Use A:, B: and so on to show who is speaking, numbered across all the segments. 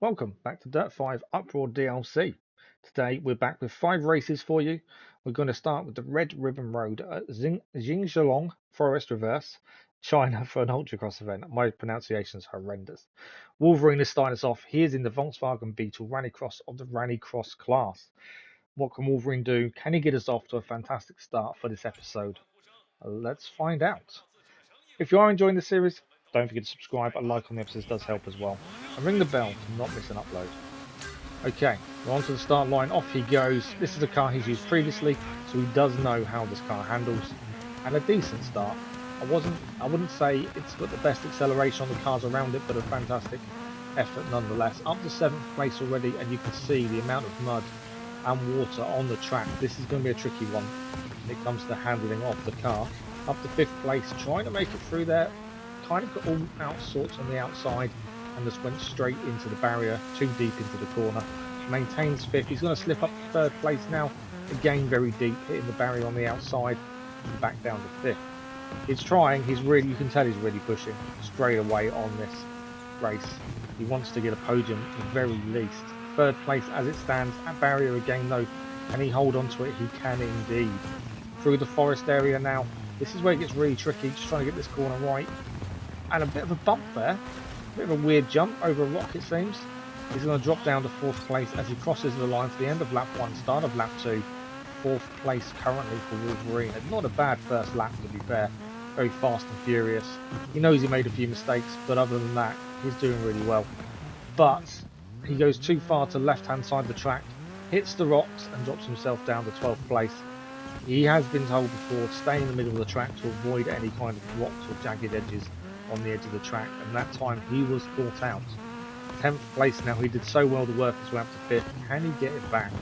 A: Welcome back to Dirt 5 UpRoar DLC. Today we're back with 5 races for you. We're going to start with the Red Ribbon Road at Xinsilong Forest Reverse, China for an ultracross event. My pronunciation is horrendous. Wolverine is starting us off. He is in the Volkswagen Beetle Rallycross of the Rallycross class. What can Wolverine do? Can he get us off to a fantastic start for this episode? Let's find out. If you are enjoying the series, don't forget to subscribe. A like on the episodes does help as well. And ring the bell to not miss an upload. Okay, we're on to the start line. Off he goes. This is a car he's used previously, so he does know how this car handles. And a decent start. I wouldn't say it's got the best acceleration on the cars around it, but a fantastic effort nonetheless. Up to 7th place already, and you can see the amount of mud and water on the track. This is going to be a tricky one when it comes to handling of the car. Up to 5th place, trying to make it through there. Kind of got all out sorts on the outside and just went straight into the barrier, too deep into the corner. Maintains 5th. He's going to slip up to 3rd place now. Again, very deep, hitting the barrier on the outside and back down to 5th. He's trying. You can tell he's really pushing straight away on this race. He wants to get a podium at the very least. 3rd place as it stands. At barrier again though. Can he hold on to it? He can indeed. Through the forest area now. This is where it gets really tricky, just trying to get this corner right. And a bit of a bump there. A bit of a weird jump over a rock, it seems. He's going to drop down to 4th place as he crosses the line to the end of lap 1, start of lap 2. 4th place currently for Wolverine. Not a bad first lap, to be fair. Very fast and furious. He knows he made a few mistakes, but other than that, he's doing really well. But he goes too far to the left-hand side of the track, hits the rocks and drops himself down to 12th place. He has been told before to stay in the middle of the track to avoid any kind of rocks or jagged edges on the edge of the track, and that time he was caught out. 10th place now. He did so well to work his way up to 5th. Can he get it back?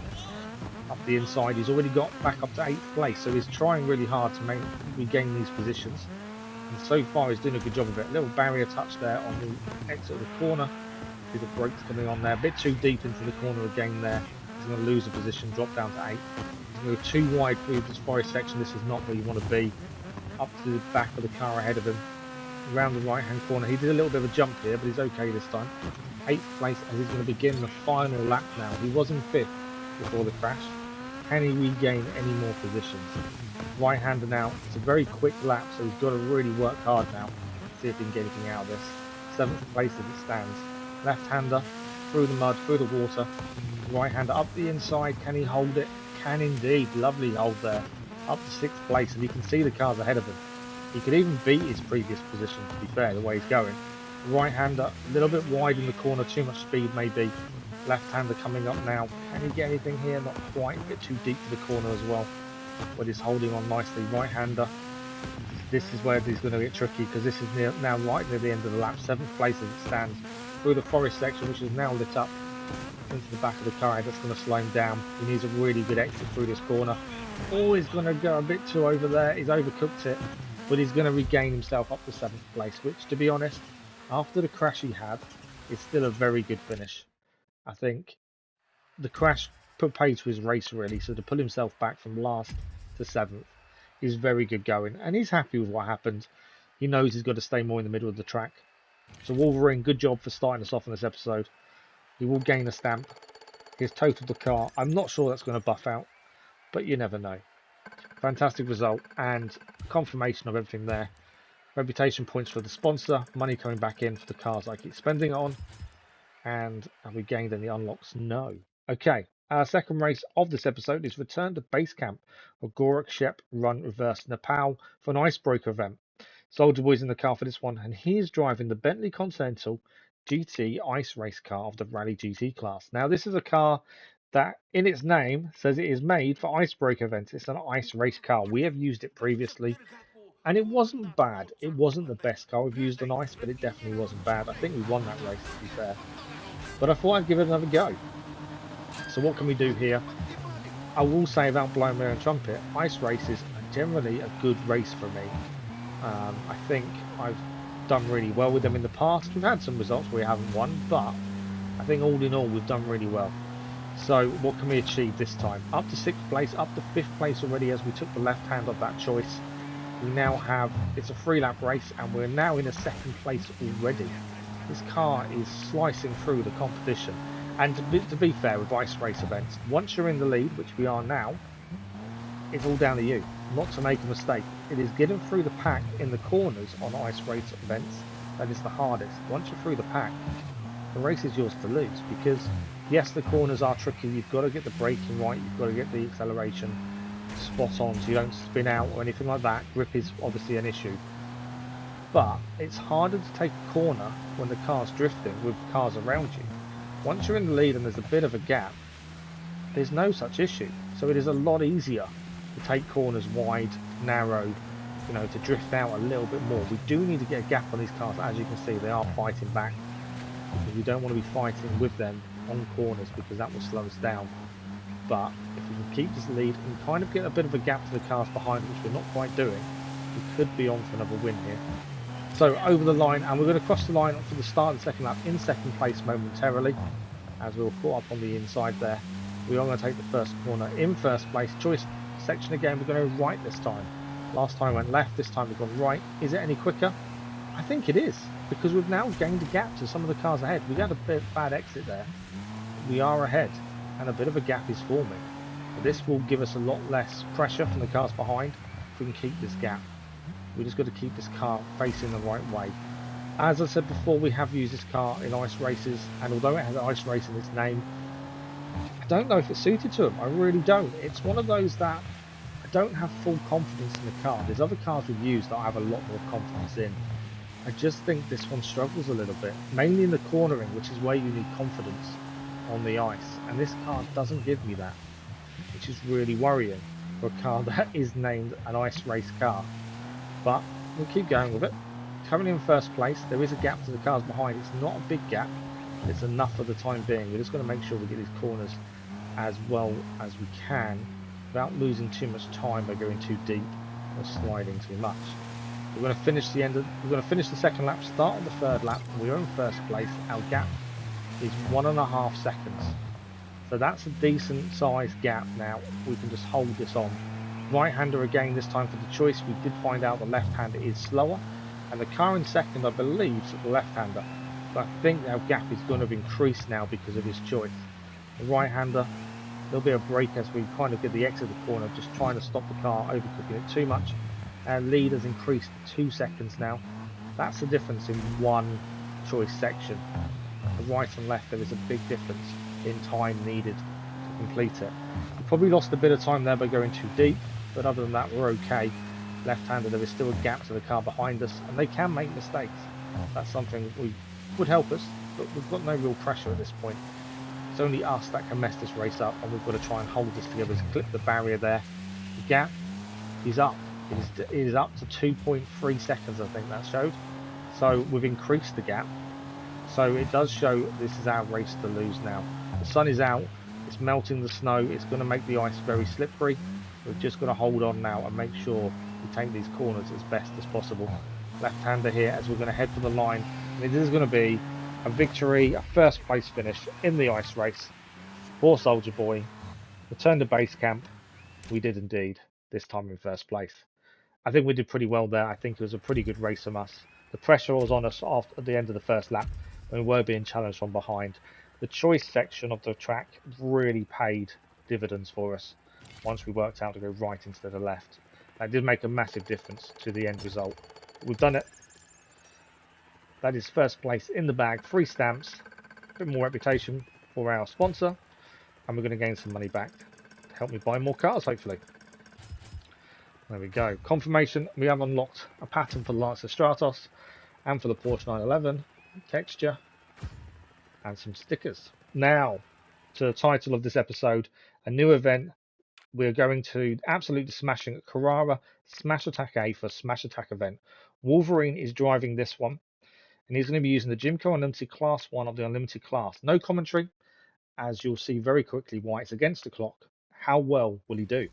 A: Up the inside, he's already got back up to 8th place, so he's trying really hard to regain these positions. And so far he's doing a good job of it. Little barrier touch there on the exit of the corner. See the brakes coming on there. A bit too deep into the corner again there. He's going to lose a position, drop down to 8th. We're too wide through this forest section. This is not where you want to be. Up to the back of the car ahead of him. Around the right hand corner. He did a little bit of a jump here, but he's okay this time. 8th place as he's going to begin the final lap now. He was in 5th before the crash. Can he regain any more positions? Right hander now. It's a very quick lap, so he's got to really work hard now. See if he can get anything out of this. 7th place as it stands. Left hander through the mud, through the water. Right hander up the inside. Can he hold it? Can indeed. Lovely hold there. Up to 6th place, and you can see the cars ahead of him. He could even beat his previous position, to be fair, the way he's going. Right hander, a little bit wide in the corner, too much speed maybe. Left hander coming up now. Can he get anything here? Not quite. A bit too deep to the corner as well. But he's holding on nicely. Right hander. This is where he's going to get tricky, because this is now right near the end of the lap. 7th place as it stands. Through the forest section, which is now lit up into the back of the car. That's going to slow him down. He needs a really good exit through this corner. Oh, he's going to go a bit too over there. He's overcooked it. But he's going to regain himself up to 7th place, which, to be honest, after the crash he had, is still a very good finish. I think the crash put paid to his race, really, so to pull himself back from last to 7th is very good going. And he's happy with what happened. He knows he's got to stay more in the middle of the track. So Wolverine, good job for starting us off in this episode. He will gain a stamp. He's totaled the car. I'm not sure that's going to buff out, but you never know. Fantastic result and confirmation of everything there. Reputation points for the sponsor, money coming back in for the cars I keep spending it on. And have we gained any unlocks? No. Okay, our second race of this episode is return to base camp of Gorakshep Run Reverse, Nepal for an icebreaker event. Soldierboy's in the car for this one, and he is driving the Bentley Continental GT ice race car of the Rally GT class. Now, this is a car that in its name says it is made for icebreaker events. It's an ice race car. We have used it previously, and it wasn't bad. It wasn't the best car we've used on ice, but it definitely wasn't bad. I think we won that race, to be fair. But I thought I'd give it another go. So what can we do here? I will say, without blowing my own trumpet, ice races are generally a good race for me. I think I've done really well with them in the past. We've had some results where we haven't won, but I think all in all we've done really well. So what can we achieve this time? Up to 6th place, up to 5th place already as we took the left hand of that choice. We now have, it's a 3-lap race and we're now in a 2nd place already. This car is slicing through the competition. And to be fair, with ice race events, once you're in the lead, which we are now, it's all down to you, not to make a mistake. It is getting through the pack in the corners on ice race events that is the hardest. Once you're through the pack, the race is yours to lose, because yes, the corners are tricky. You've got to get the braking right, you've got to get the acceleration spot on so you don't spin out or anything like that. Grip is obviously an issue, but it's harder to take a corner when the car's drifting with cars around you. Once you're in the lead and there's a bit of a gap, there's no such issue. So it is a lot easier to take corners wide, narrow, you know, to drift out a little bit more. We do need to get a gap on these cars. As you can see, they are fighting back, because we don't want to be fighting with them on corners, because that will slow us down. But if we can keep this lead and kind of get a bit of a gap to the cars behind, which we're not quite doing, we could be on for another win here. So over the line, and we're going to cross the line for the start of the second lap in second place momentarily, as we'll caught up on the inside there. We are going to take the first corner in first place. Choice section again, we're going to go right this time. Last time we went left, this time we've gone right. Is it any quicker? I think it is, because we've now gained a gap to some of the cars ahead. We had a bit bad exit there. We are ahead, and a bit of a gap is forming. But this will give us a lot less pressure from the cars behind if we can keep this gap. We just got to keep this car facing the right way. As I said before, we have used this car in ice races, and although it has ice race in its name, I don't know if it's suited to them. I really don't. It's one of those that I don't have full confidence in the car. There's other cars we've used that I have a lot more confidence in. I just think this one struggles a little bit, mainly in the cornering, which is where you need confidence on the ice, and this car doesn't give me that, which is really worrying for a car that is named an ice race car. But we'll keep going with it. Currently in first place, there is a gap to the cars behind. It's not a big gap, it's enough for the time being. We're just going to make sure we get these corners as well as we can without losing too much time by going too deep or sliding too much. We're going to finish the second lap, start on the third lap, and we're in first place. Our gap is 1.5 seconds, so that's a decent sized gap. Now we can just hold this on. Right-hander again, this time for the choice. We did find out the left-hander is slower, and the car in second, I believe, is the left-hander, but I think our gap is going to increase now because of his choice. The right-hander, there'll be a break as we kind of get the exit of the corner, just trying to stop the car overcooking it too much. Our lead has increased to 2 seconds now. That's the difference in one choice section. The right and left, there is a big difference in time needed to complete it. We probably lost a bit of time there by going too deep, but other than that, we're okay. Left-hander, there is still a gap to the car behind us, and they can make mistakes. That's something would help us, but we've got no real pressure at this point. It's only us that can mess this race up, and we've got to try and hold this together to clip the barrier there. The gap is up. It is up to 2.3 seconds, I think that showed. So we've increased the gap. So it does show this is our race to lose now. The sun is out. It's melting the snow. It's going to make the ice very slippery. We've just got to hold on now and make sure we take these corners as best as possible. Left-hander here as we're going to head for the line. And it is going to be a victory, a first place finish in the ice race for Soldierboy. Return to base camp. We did indeed, this time in first place. I think we did pretty well there. I think it was a pretty good race from us. The pressure was on us at the end of the first lap when we were being challenged from behind. The choice section of the track really paid dividends for us once we worked out to go right instead of left. That did make a massive difference to the end result. We've done it. That is first place in the bag, 3 stamps, a bit more reputation for our sponsor, and we're going to gain some money back to help me buy more cars, hopefully. There we go. Confirmation, we have unlocked a pattern for the Lancer Stratos and for the Porsche 911, texture, and some stickers. Now, to the title of this episode, a new event. We're going to absolutely smashing Carrara Smash Attack A for Smash Attack event. Wolverine is driving this one, and he's going to be using the Jimco Unlimited Class 1 of the Unlimited Class. No commentary, as you'll see very quickly why it's against the clock. How well will he do?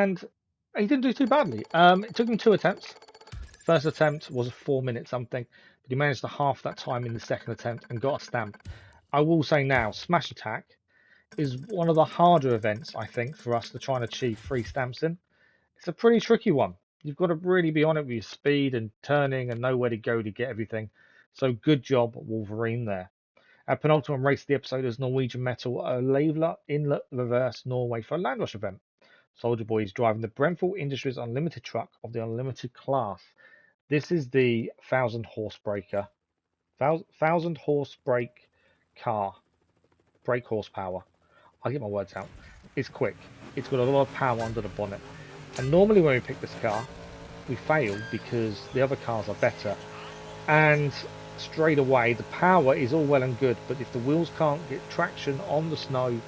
A: and he didn't do too badly. It took him 2 attempts. First attempt was a 4-minute something, but he managed to half that time in the second attempt and got a stamp. I will say now, Smash Attack is one of the harder events, I think, for us to try and achieve 3 stamps in. It's a pretty tricky one. You've got to really be on it with your speed and turning and know where to go to get everything. So good job, Wolverine, there. Our penultimate race of the episode is Norwegian Metal Olaelva Inlet Reverse Norway for a Land Rush event. Soldierboy is driving the Brenthal Industries Unlimited Truck of the Unlimited Class. This is the 1,000 horse breaker, 1,000 horse brake car, brake horsepower. I'll get my words out. It's quick. It's got a lot of power under the bonnet. And normally when we pick this car, we fail because the other cars are better. And straight away, the power is all well and good, but if the wheels can't get traction on the snow,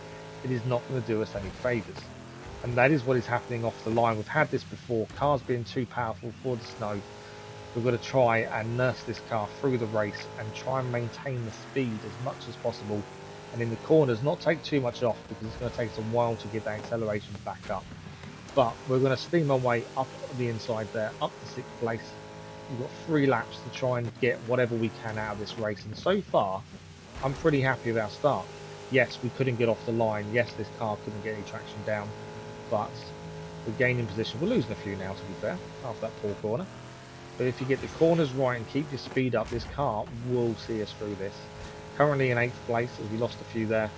A: it is not going to do us any favours. And that is what is happening off the line. We've had this before, cars being too powerful for the snow. We've got to try and nurse this car through the race and try and maintain the speed as much as possible. And in the corners, not take too much off because it's going to take us a while to get that acceleration back up. But we're going to steam our way up the inside there, up to 6th place. We've got 3 laps to try and get whatever we can out of this race. And so far, I'm pretty happy with our start. Yes, we couldn't get off the line. Yes, this car couldn't get any traction down. But we're gaining position. We're losing a few now, to be fair, after that poor corner. But if you get the corners right and keep your speed up, this car will see us through this. Currently in 8th place, as we lost a few there.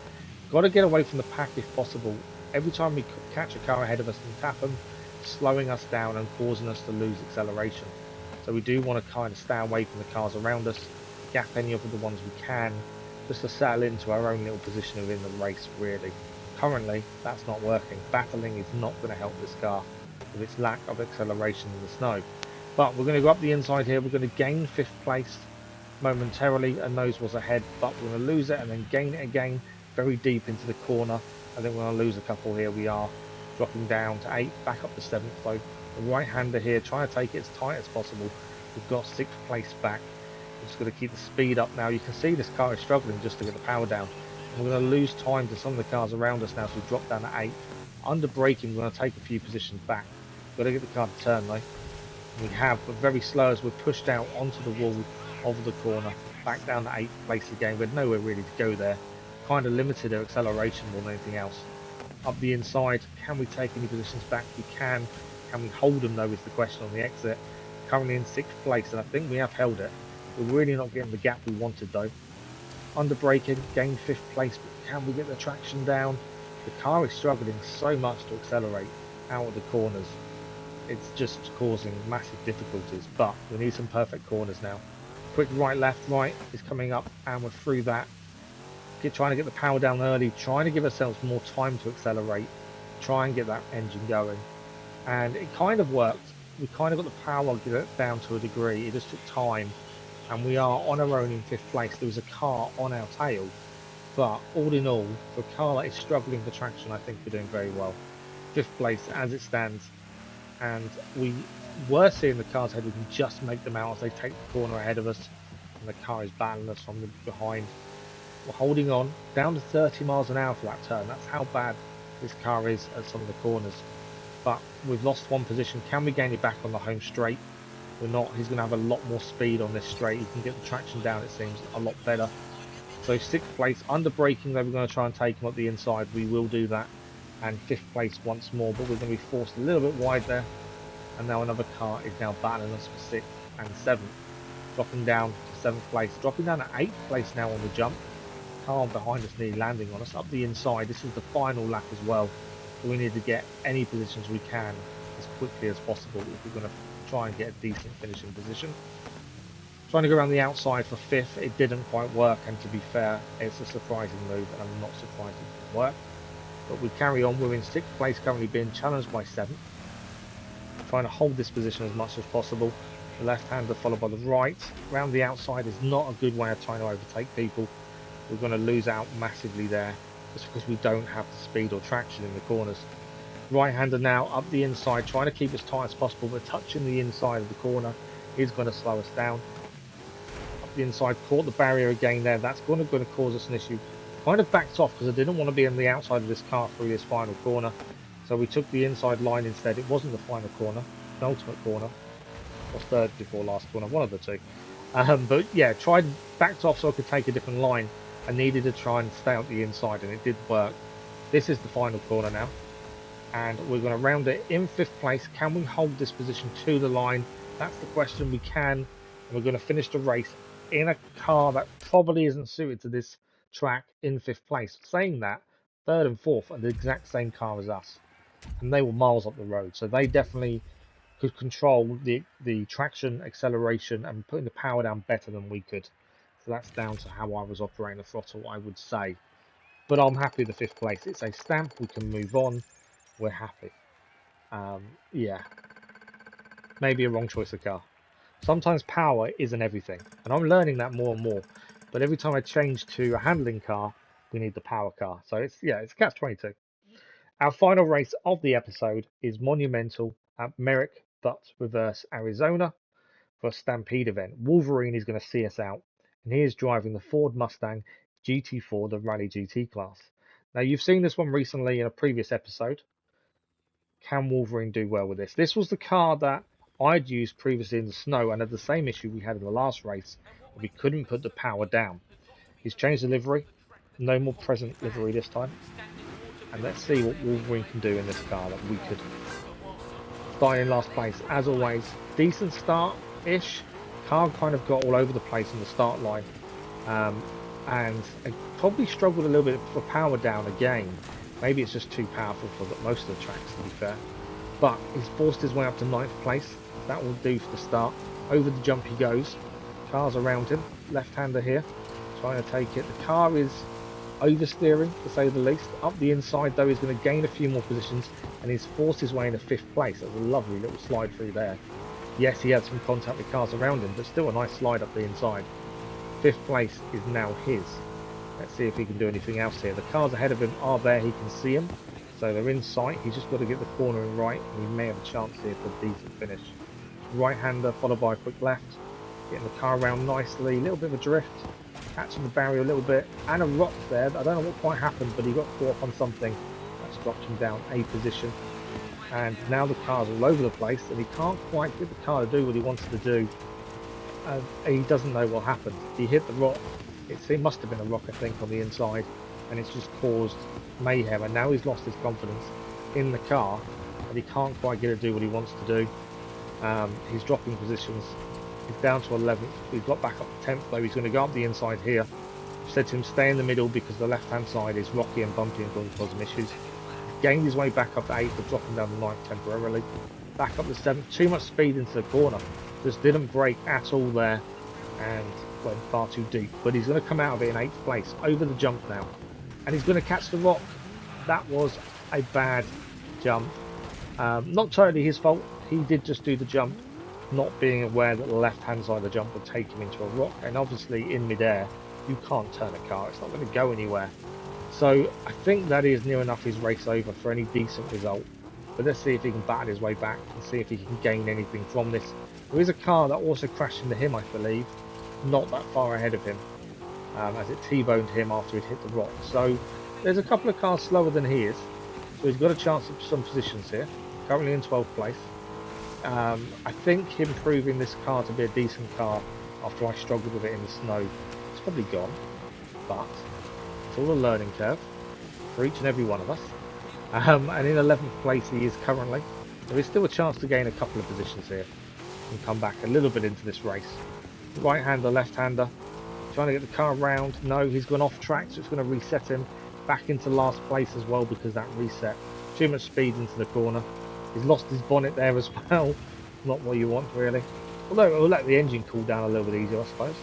A: Got to get away from the pack if possible. Every time we catch a car ahead of us and tap them, slowing us down and causing us to lose acceleration. So we do want to kind of stay away from the cars around us, gap any of the ones we can, just to settle into our own little position within the race, really. Currently, that's not working. Battling is not going to help this car with its lack of acceleration in the snow. But we're going to go up the inside here. We're going to gain 5th place momentarily, and those was ahead, but we're going to lose it and then gain it again very deep into the corner, and then we're going to lose a couple here. We are dropping down to 8th, back up to 7th. So the right-hander here, trying to take it as tight as possible. We've got 6th place back. We're just going to keep the speed up now. You can see this car is struggling just to get the power down. And we're going to lose time to some of the cars around us now, so we drop down to 8th. Under braking, we're going to take a few positions back. We've got to get the car to turn though. We have, but very slow as we're pushed out onto the wall of the corner, back down to 8th place again. We had nowhere really to go there. Kind of limited our acceleration more than anything else. Up the inside, can we take any positions back? We can. Can we hold them though is the question on the exit. Currently in 6th place, and I think we have held it. We're really not getting the gap we wanted though. Under braking, gained 5th place, but can we get the traction down? The car is struggling so much to accelerate out of the corners. It's just causing massive difficulties, but we need some perfect corners now. Quick right, left, right is coming up, and we're through that. Trying to get the power down early, trying to give ourselves more time to accelerate, try and get that engine going. And it kind of worked. We kind of got the power down to a degree. It just took time, and we are on our own in 5th place. There was a car on our tail, but all in all, for a car that is struggling for traction, I think we're doing very well. 5th place as it stands, and we were seeing the cars ahead. We can just make them out as they take the corner ahead of us, and the car is battling us from the behind. We're holding on down to 30 miles an hour for that turn. That's how bad this car is at some of the corners. But we've lost one position. Can we gain it back on the home straight? We're not. He's going to have a lot more speed on this straight. He can get the traction down, it seems, a lot better. So 6th place, under braking, though we're going to try and take him up the inside. We will do that. And 5th place once more, but we're going to be forced a little bit wide there. And now another car is now battling us for 6th and 7th. Dropping down to 7th place. Dropping down to 8th place now on the jump. Car behind us nearly landing on us up the inside. This is the final lap as well, so we need to get any positions we can as quickly as possible if we're going to try and get a decent finishing position. Trying to go around the outside for 5th, it didn't quite work, and to be fair, it's a surprising move and I'm not surprised it didn't work. But we carry on. We're in 6th place, currently being challenged by 7th. Trying to hold this position as much as possible. The left hander followed by the right. Round the outside is not a good way of trying to overtake people. We're going to lose out massively there just because we don't have the speed or traction in the corners. Right hander now up the inside, trying to keep as tight as possible, but touching the inside of the corner is going to slow us down. Up the inside, caught the barrier again there. That's going to cause us an issue. Kind of backed off because I didn't want to be on the outside of this car through this final corner. So we took the inside line instead. It wasn't the final corner, penultimate corner, or third before last corner, one of the two. But yeah, backed off so I could take a different line. I needed to try and stay out the inside, and it did work. This is the final corner now, and we're going to round it in 5th place. Can we hold this position to the line? That's the question. We can, and we're going to finish the race in a car that probably isn't suited to this track in 5th place. Saying that, 3rd and 4th are the exact same car as us, and they were miles up the road, so they definitely could control the traction, acceleration, and putting the power down better than we could. So that's down to how I was operating the throttle, I would say. But I'm happy with the 5th place. It's a stamp. We can move on. We're happy. Yeah, maybe a wrong choice of car. Sometimes power isn't everything, and I'm learning that more and more. But every time I change to a handling car, we need the power car. So it's catch-22. Our final race of the episode is Monumental at Merrick Butt Reverse, Arizona for a Stampede event. Wolverine is going to see us out, and he is driving the Ford Mustang GT4, the Rally GT class. Now, you've seen this one recently in a previous episode. Can Wolverine do well with this? This was the car that I'd used previously in the snow and had the same issue we had in the last race, where we couldn't put the power down. He's changed the livery, no more present livery this time. And let's see what Wolverine can do in this car that we could. Starting in last place, as always. Decent start-ish. Car kind of got all over the place on the start line. And I probably struggled a little bit for power down again. Maybe it's just too powerful for most of the tracks, to be fair. But he's forced his way up to 9th place. That will do for the start. Over the jump he goes. Cars around him. Left-hander here. Trying to take it. The car is oversteering, to say the least. Up the inside, though, he's going to gain a few more positions, and he's forced his way into 5th place. That's a lovely little slide through there. Yes, he had some contact with cars around him, but still a nice slide up the inside. 5th place is now his. Let's see if he can do anything else here. The cars ahead of him are there. He can see them, so they're in sight. He's just got to get the corner in right, and he may have a chance here for a decent finish. Right-hander followed by a quick left. Getting the car around nicely. A little bit of a drift. Catching the barrier a little bit, and a rock there. I don't know what quite happened, but he got caught up on something. That's dropped him down a position. And now the car's all over the place, and he can't quite get the car to do what he wants to do. He doesn't know what happened. He hit the rock. It must have been a rock, I think, on the inside, and it's just caused mayhem. And now he's lost his confidence in the car, and he can't quite get it to do what he wants to do. He's dropping positions. He's down to 11th. He's got back up to 10th, though. He's going to go up the inside here. I've said to him, stay in the middle because the left-hand side is rocky and bumpy and going to cause him issues. Gained his way back up to 8th, but dropping down to 9th temporarily. Back up to 7th. Too much speed into the corner. Just didn't brake at all there and went far too deep. But he's going to come out of it in 8th place. Over the jump now. And he's going to catch the rock. That was a bad jump. Not totally his fault. He did just do the jump, not being aware that the left-hand side of the jump would take him into a rock, and obviously in mid-air you can't turn a car, it's not going to go anywhere. So I think that is near enough his race over for any decent result, but let's see if he can battle his way back and see if he can gain anything from this. There is a car that also crashed into him, I believe, not that far ahead of him, as it T-boned him after he'd hit the rock. So there's a couple of cars slower than he is, so he's got a chance of some positions here. Currently in 12th place. I think improving this car to be a decent car after I struggled with it in the snow, it's probably gone, but it's all a learning curve for each and every one of us. And in 11th place he is currently. There is still a chance to gain a couple of positions here and come back a little bit into this race. Right-hander, left-hander, trying to get the car around. No, he's gone off track, so it's going to reset him back into last place as well because that reset. Too much speed into the corner. He's lost his bonnet there as well. Not what you want, really. Although it'll let the engine cool down a little bit easier, I suppose.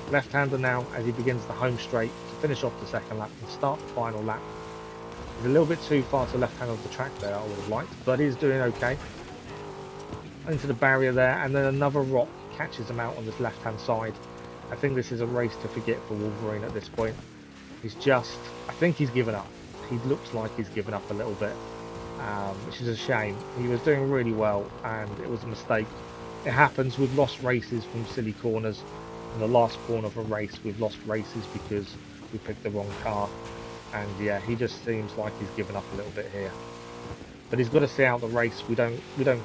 A: Left-hander now as he begins the home straight to finish off the second lap and start the final lap. He's a little bit too far to left-hand of the track there, I would have liked, but he's doing okay. Into the barrier there, and then another rock catches him out on this left-hand side. I think this is a race to forget for Wolverine at this point. He's just, I think he's given up. He looks like he's given up a little bit. Which is a shame. He was doing really well and it was a mistake. It happens, we've lost races from silly corners. In the last corner of a race we've lost races because we picked the wrong car, and yeah, he just seems like he's given up a little bit here. But he's got to see out the race. We don't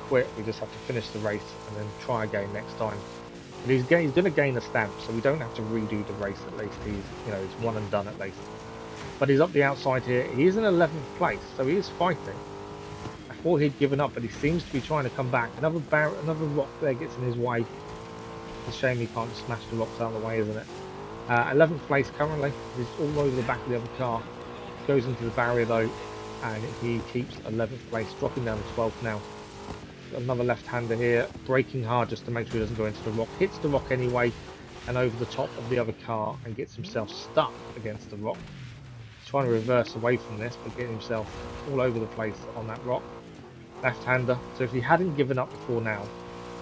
A: quit. We just have to finish the race and then try again next time. But he's going to gain a stamp, so we don't have to redo the race at least. He's one and done at least. But he's up the outside here. He is in 11th place, so he is fighting. I thought he'd given up, but he seems to be trying to come back. Another rock there gets in his way. It's a shame he can't just smash the rocks out of the way, isn't it? 11th place currently. He's all over the back of the other car. Goes into the barrier though, and he keeps 11th place, dropping down to 12th now. Got another left-hander here, braking hard just to make sure he doesn't go into the rock. Hits the rock anyway, and over the top of the other car, and gets himself stuck against the rock. He's trying to reverse away from this, but getting himself all over the place on that rock. Left-hander. So if he hadn't given up before now,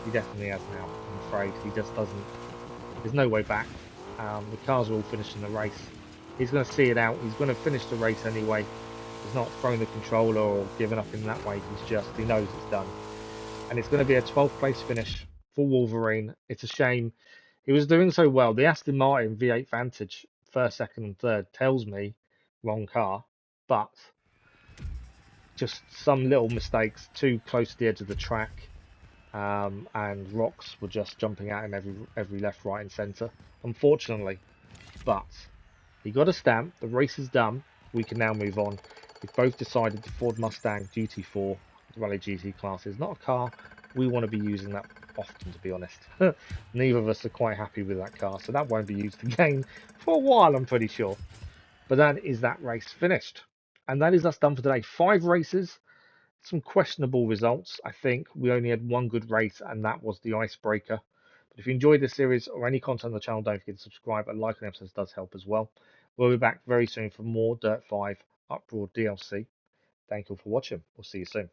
A: he definitely has now. I'm afraid he just doesn't. There's no way back. The cars are all finishing the race. He's going to see it out. He's going to finish the race anyway. He's not throwing the controller or giving up in that way. He knows it's done. And it's going to be a 12th place finish for Wolverine. It's a shame. He was doing so well. The Aston Martin V8 Vantage, first, second, and third, tells me wrong car, but just some little mistakes too close to the edge of the track, and rocks were just jumping at him every left, right, and centre. Unfortunately, but he got a stamp. The race is done. We can now move on. We've both decided the Ford Mustang GT4 Rally GT class is not a car we want to be using that often, to be honest. Neither of us are quite happy with that car, so that won't be used again for a while, I'm pretty sure. But that is that race finished. And that is us done for today. 5 races, some questionable results. I think we only had one good race, and that was the icebreaker. But if you enjoyed this series or any content on the channel, don't forget to subscribe, and liking episodes does help as well. We'll be back very soon for more Dirt 5 UpRoar DLC. Thank you for watching. We'll see you soon.